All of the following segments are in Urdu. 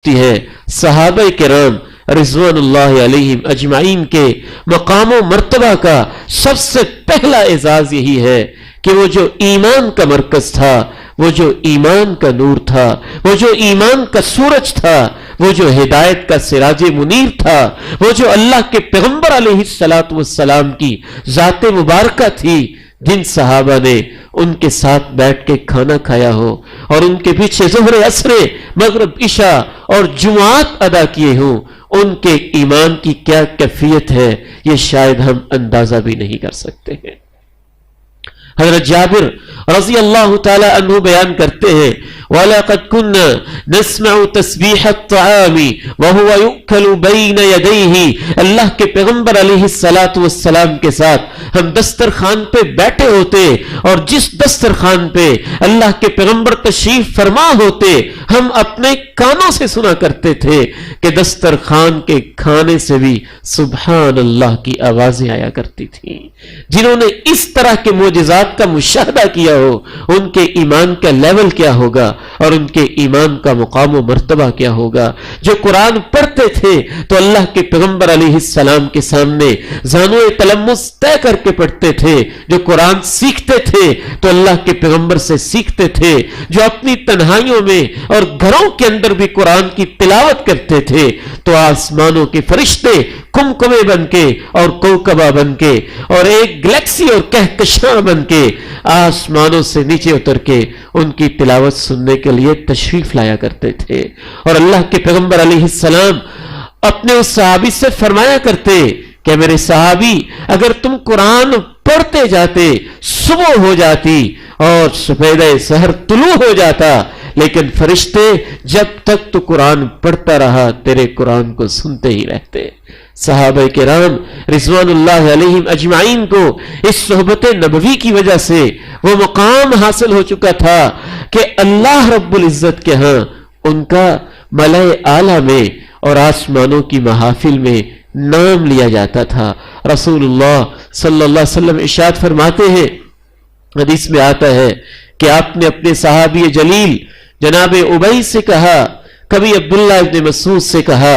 ہے صحابہ کرام رضوان اللہ علیہم اجمعین کے مقام و مرتبہ کا سب سے پہلا اعزاز یہی ہے کہ وہ جو ایمان کا مرکز تھا، وہ جو ایمان کا نور تھا، وہ جو ایمان کا سورج تھا، وہ جو ہدایت کا سراج منیر تھا، وہ جو اللہ کے پیغمبر علیہ السلام کی ذات مبارکہ تھی، جن صحابہ نے ان کے ساتھ بیٹھ کے کھانا کھایا ہو اور ان کے پیچھے ظہر عصر مغرب عشاء اور جمعات ادا کیے ہوں، ان کے ایمان کی کیا کیفیت ہے یہ شاید ہم اندازہ بھی نہیں کر سکتے ہیں۔ حضرت جابر رضی اللہ تعالی عنہ بیان کرتے ہیں وَلَقَدْ كُنَّا نَسْمَعُ تَسْبِيحَ الطَّعَامِ وَهُوَ يُؤْكَلُ بَيْنَ يَدَيْهِ، اللہ کے پیغمبر علیہ السلام کے ساتھ ہم دسترخوان پہ بیٹھے ہوتے اور جس دسترخوان پہ اللہ کے پیغمبر تشریف فرما ہوتے ہم اپنے کانوں سے سنا کرتے تھے کہ دسترخوان کے کھانے سے بھی سبحان اللہ کی آوازیں آیا کرتی تھیں۔ جنہوں نے اس طرح کے معجزات کا مشاہدہ کیا ہو ان کے ایمان کا لیول کیا ہوگا اور ان کے ایمان کا مقام و مرتبہ کیا ہوگا۔ جو قرآن پڑھتے تھے تو اللہ کے پیغمبر علیہ السلام کے سامنے زانو تلمس طے کر کے پڑھتے تھے، جو قرآن سیکھتے تھے تو اللہ کے پیغمبر سے سیکھتے تھے، جو اپنی تنہائیوں میں اور گھروں کے اندر بھی قرآن کی تلاوت کرتے تھے تو آسمانوں کے فرشتے کمکمے بن کے اور کوکبہ بن کے اور ایک گلیکسی اور کہکشاں بن کے آسمانوں سے نیچے اتر کے ان کی تلاوت سننے کے لیے تشریف لایا کرتے تھے۔ اور اللہ کے پیغمبر علیہ السلام اپنے اس صحابی سے فرمایا کرتے کہ میرے صحابی اگر تم قرآن پڑھتے جاتے صبح ہو جاتی اور سفیدہ سحر طلوع ہو جاتا، لیکن فرشتے جب تک تو قرآن پڑھتا رہا تیرے قرآن کو سنتے ہی رہتے۔ صحابہ کرام رضوان اللہ علیہم اجمعین کو اس صحبت نبوی کی وجہ سے وہ مقام حاصل ہو چکا تھا کہ اللہ رب العزت کے ہاں ان کا ملائے اعلیٰ میں اور آسمانوں کی محافل میں نام لیا جاتا تھا۔ رسول اللہ صلی اللہ علیہ وسلم ارشاد فرماتے ہیں، حدیث میں آتا ہے کہ آپ نے اپنے صحابی جلیل جناب ابی سے کہا، کبھی عبداللہ ابن مسعود سے کہا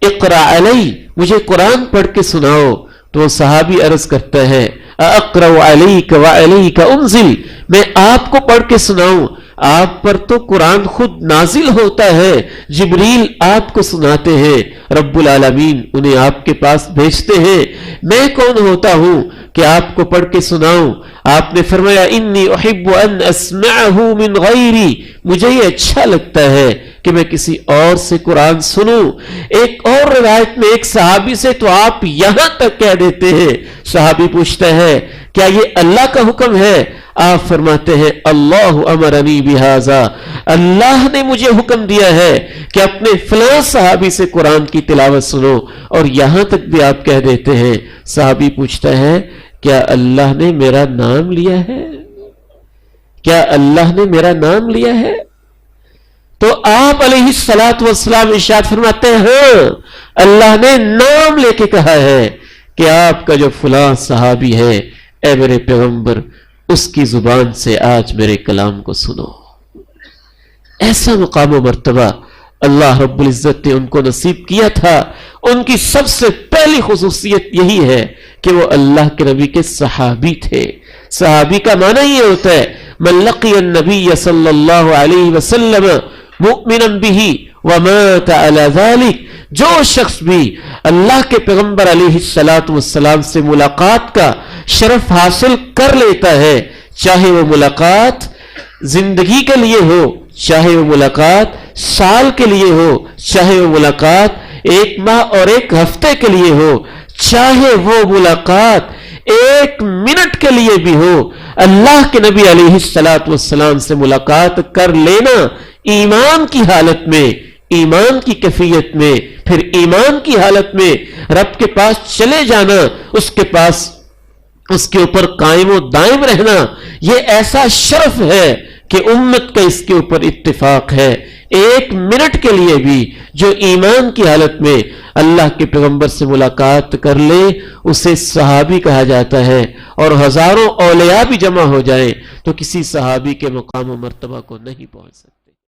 اقرأ علی، مجھے قرآن پڑھ کے سناؤ، تو وہ صحابی عرض کرتا ہے اقرأ علیک وعلیک انزل، میں آپ کو پڑھ کے سناؤں، آپ پر تو قرآن خود نازل ہوتا ہے، جبریل آپ کو سناتے ہیں، رب العالمین انہیں آپ کے پاس بھیجتے ہیں، میں کون ہوتا ہوں کہ آپ کو پڑھ کے سناؤں؟ آپ نے فرمایا انی احب ان اسمعہ من غیری، مجھے یہ اچھا لگتا ہے کہ میں کسی اور سے قرآن سنوں۔ ایک اور روایت میں ایک صحابی سے تو آپ یہاں تک کہہ دیتے ہیں، صحابی پوچھتا ہے کیا یہ اللہ کا حکم ہے؟ آپ فرماتے ہیں اللہ امرنی بہذا، اللہ نے مجھے حکم دیا ہے کہ اپنے فلاں صحابی سے قرآن کی تلاوت سنو، اور یہاں تک بھی آپ کہہ دیتے ہیں۔ صحابی پوچھتا ہے کیا اللہ نے میرا نام لیا ہے؟ کیا اللہ نے میرا نام لیا ہے؟ تو آپ علیہ السلام ارشاد فرماتے ہیں ہاں اللہ نے نام لے کے کہا ہے کہ آپ کا جو فلاں صحابی ہے اے میرے پیغمبر اس کی زبان سے آج میرے کلام کو سنو۔ ایسا مقام و مرتبہ اللہ رب العزت نے ان کو نصیب کیا تھا۔ ان کی سب سے پہلی خصوصیت یہی ہے کہ وہ اللہ کے نبی کے صحابی تھے۔ صحابی کا معنی یہ ہوتا ہے من لقی النبی صلی اللہ علیہ وسلم مؤمنا به ومات على ذلك، جو شخص بھی اللہ کے پیغمبر علیہ السلام سے ملاقات کا شرف حاصل کر لیتا ہے، چاہے وہ ملاقات زندگی کے لیے ہو، چاہے وہ ملاقات سال کے لیے ہو، چاہے وہ ملاقات ایک ماہ اور ایک ہفتے کے لیے ہو، چاہے وہ ملاقات ایک منٹ کے لیے بھی ہو، اللہ کے نبی علیہ السلام سے ملاقات کر لینا ایمان کی حالت میں، ایمان کی کیفیت میں، پھر ایمان کی حالت میں رب کے پاس چلے جانا، اس کے پاس اس کے اوپر قائم و دائم رہنا، یہ ایسا شرف ہے کہ امت کا اس کے اوپر اتفاق ہے۔ ایک منٹ کے لیے بھی جو ایمان کی حالت میں اللہ کے پیغمبر سے ملاقات کر لے اسے صحابی کہا جاتا ہے، اور ہزاروں اولیاء بھی جمع ہو جائیں تو کسی صحابی کے مقام و مرتبہ کو نہیں پہنچ سکتے۔